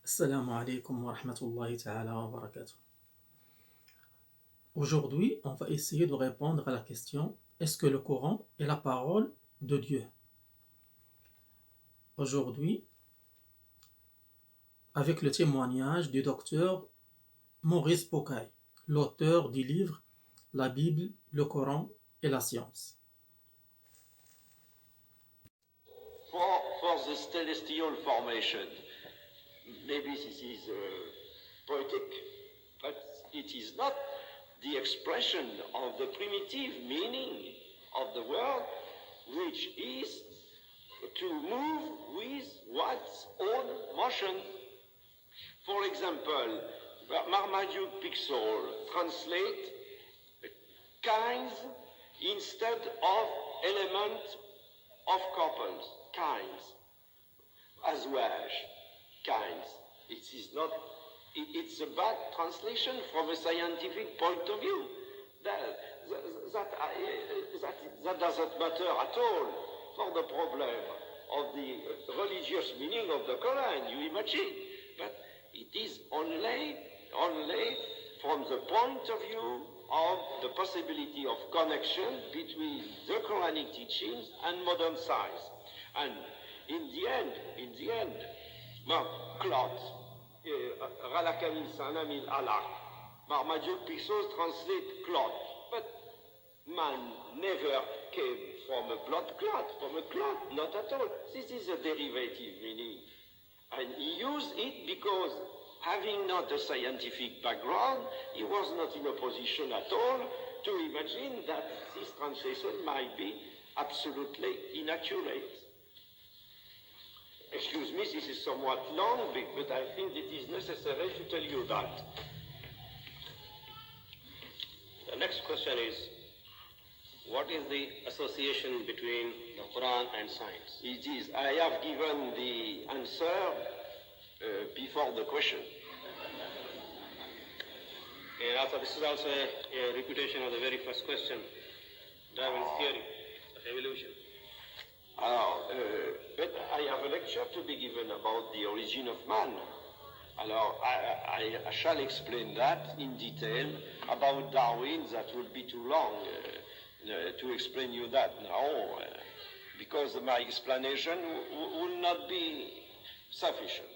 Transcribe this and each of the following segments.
Assalamu alaikum wa rahmatullahi ta'ala wa barakatuh. Aujourd'hui, on va essayer de répondre à la question: est-ce que le Coran est la parole de Dieu? Aujourd'hui, avec le témoignage du docteur Maurice Bucaille, l'auteur du livre La Bible, le Coran et la science. For the celestial formation, maybe this is poetic, but it is not the expression of the primitive meaning of the word, which is to move with one's own motion. For example, Marmaduke Pixel translate kinds instead of element of couples, kinds, azwaj, kinds. It is not. It's a bad translation from a scientific point of view. That doesn't matter at all for the problem of the religious meaning of the Quran, you imagine. But it is only from the point of view of the possibility of connection between the Quranic teachings and modern science. And in the end, cloth, Ralakamil Sanamil Allah, Marmaduke Pixels translate cloth, but man never came from a blood clot, not at all. This is a derivative meaning. And he used it because, having not a scientific background, he was not in a position at all to imagine that this translation might be absolutely inaccurate. Excuse me, this is somewhat long, but I think it is necessary to tell you that. The next question is, what is the association between the Quran and science? It is, I have given the answer before the question. And also, this is also a repetition of the very first question, Darwin's theory of evolution. But I have a lecture to be given about the origin of man. Alors, I shall explain that in detail. About Darwin, that will be too long to explain you that now, because my explanation will not be sufficient.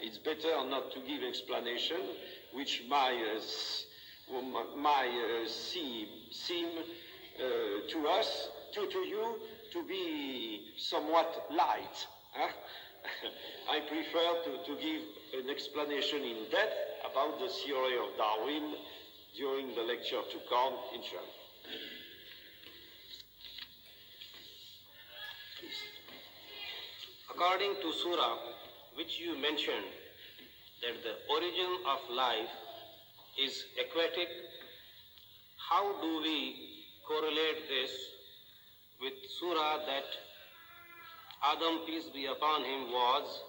It's better not to give explanation which seem to us, to you, to be somewhat light. I prefer to give an explanation in depth about the theory of Darwin during the lecture to come, inshallah. According to Surah, which you mentioned, that the origin of life is aquatic, how do we correlate this with Surah that Adam, peace be upon him, was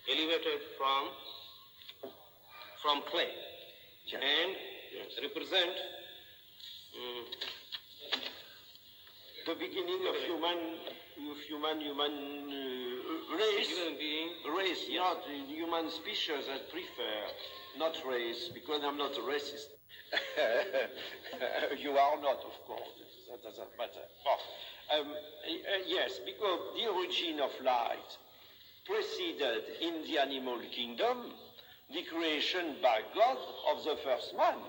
elevated from clay and represent the beginning of human race. human being? Race, not human species. I prefer not race, because I'm not a racist. You are not, of course. That doesn't matter. Yes, because the origin of light preceded in the animal kingdom the creation by God of the first man.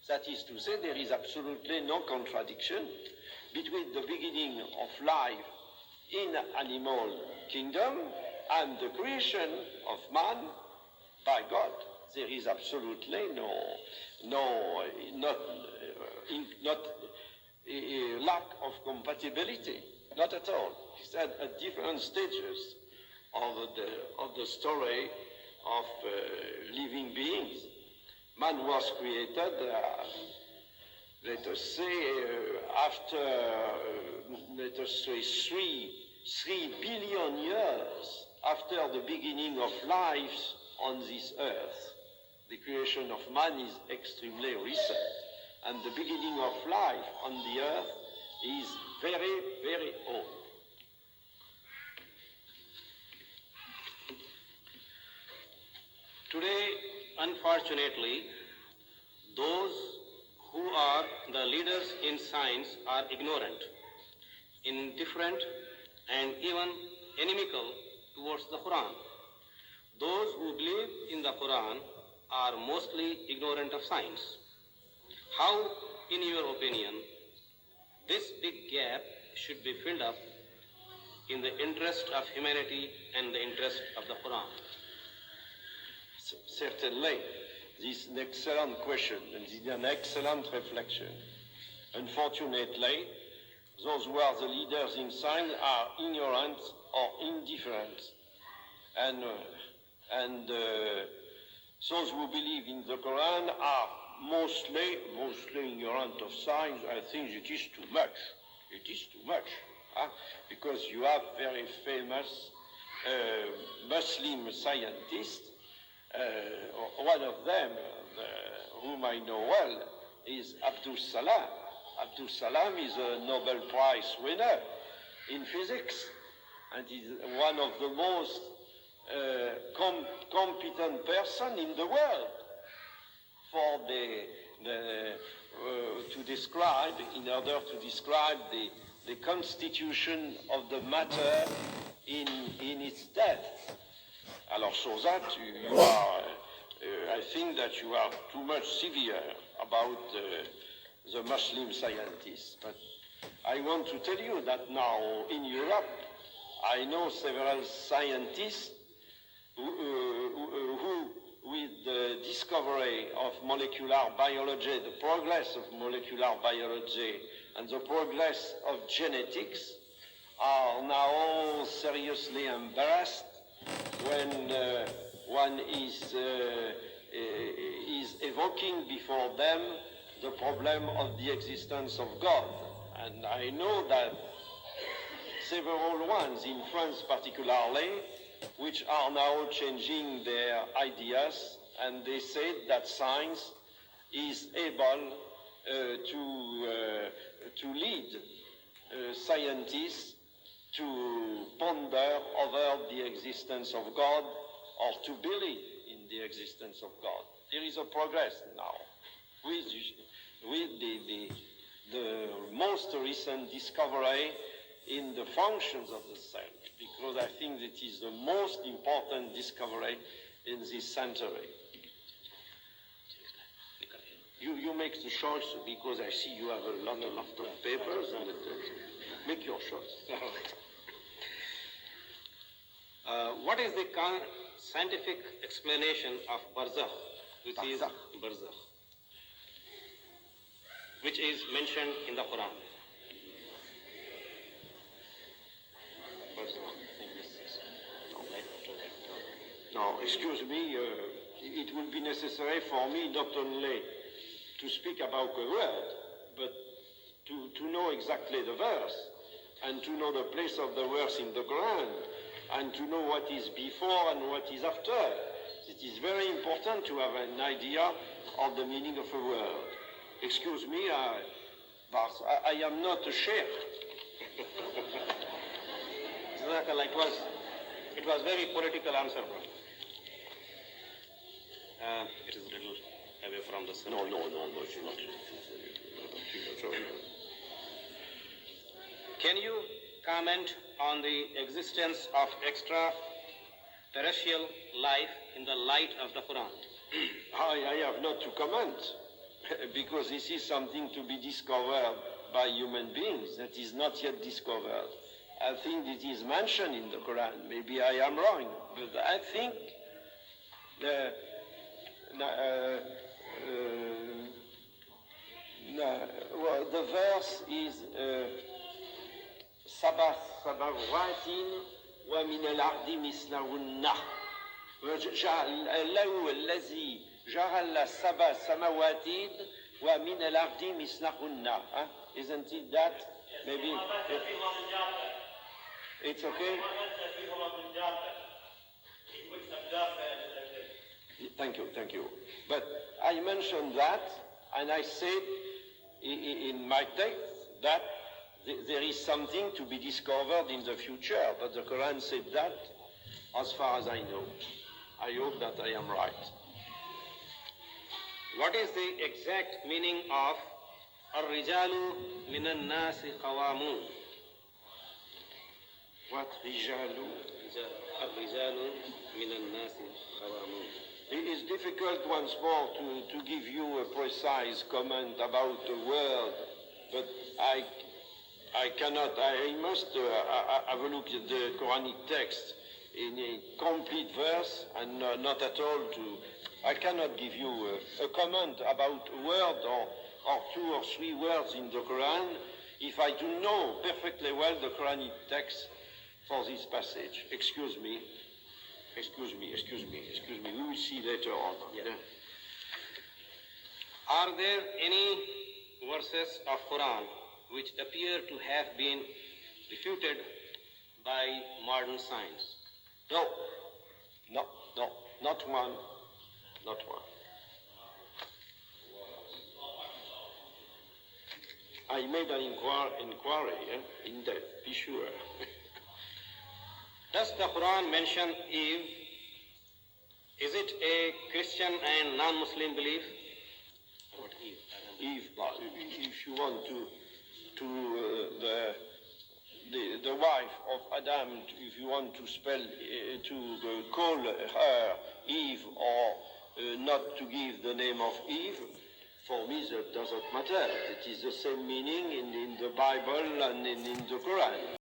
That is to say, there is absolutely no contradiction between the beginning of life in animal kingdom and the creation of man by God. There is absolutely not lack of compatibility, not at all. It's at different stages of the story of living beings. Man was created, let us say, after, let us say, 3 billion years after the beginning of life on this earth. The creation of man is extremely recent, and the beginning of life on the earth is very, very old. Today, unfortunately, those who are the leaders in science are ignorant, indifferent, and even inimical towards the Quran. Those who believe in the Quran are mostly ignorant of science. How, in your opinion, this big gap should be filled up in the interest of humanity and the interest of the Quran? Certainly, this is an excellent question and this is an excellent reflection. Unfortunately, those who are the leaders in science are ignorant or indifferent. And those who believe in the Quran are mostly ignorant of science. I think it is too much. It is too much. Because you have very famous Muslim scientists. One of them, whom I know well, is Abdul Salam. Abdul Salam is a Nobel Prize winner in physics and is one of the most competent person in the world for to describe, in order to describe the constitution of the matter in its depth. Alors, so that you are, I think that you are too much severe about the Muslim scientists. But I want to tell you that now in Europe, I know several scientists who with the discovery of molecular biology, the progress of molecular biology, and the progress of genetics, are now seriously embarrassed when one is evoking before them the problem of the existence of God. And I know that several ones, in France particularly, which are now changing their ideas, and they said that science is able to lead scientists to ponder over the existence of God or to believe in the existence of God. There is a progress now with the most recent discovery in the functions of the cell, because I think that is the most important discovery in this century. You make the choice, because I see you have a lot of papers, and make your choice. What is the scientific explanation of barzakh, which is barzakh, which is mentioned in the Quran? Now, excuse me, it will be necessary for me not only to speak about the word, but to know exactly the verse, and to know the place of the verse in the Quran, and to know what is before and what is after. It is very important to have an idea of the meaning of a word. Excuse me, I am not a sheikh. It was very political answer, bro. It is a little away from the sun. No, it's not. Can you comment on the existence of extraterrestrial life in the light of the Quran? I have not to comment, because this is something to be discovered by human beings that is not yet discovered. I think it is mentioned in the Quran. Maybe I am wrong, but I think the verse is Sabah samawatin wa min al-ardi mislahunna. الله الذي جعل سبع سماوات ومن الأرض مثلهن. Isn't it that? Maybe it's okay. Thank you. But I mentioned that, and I said in my text that there is something to be discovered in the future, but the Quran said that, as far as I know. I hope that I am right. What is the exact meaning of الرجال من الناس قوامون? What? Rijalu? الرجال من الناس قوامون. It is difficult once more to give you a precise comment about the word, but I cannot, I must have a look at the Quranic text in a complete verse and not at all I cannot give you a comment about a word or two or three words in the Quran if I do know perfectly well the Quranic text for this passage. Excuse me. We will see later on. Yeah. Are there any verses of Quran which appear to have been refuted by modern science? No, not one. I made an inquiry in depth, be sure. Does the Quran mention Eve? Is it a Christian and non-Muslim belief? What Eve? Eve, if you want the wife of Adam, if you want to spell, call her Eve or not to give the name of Eve, for me that doesn't matter. It is the same meaning in the Bible and in the Quran.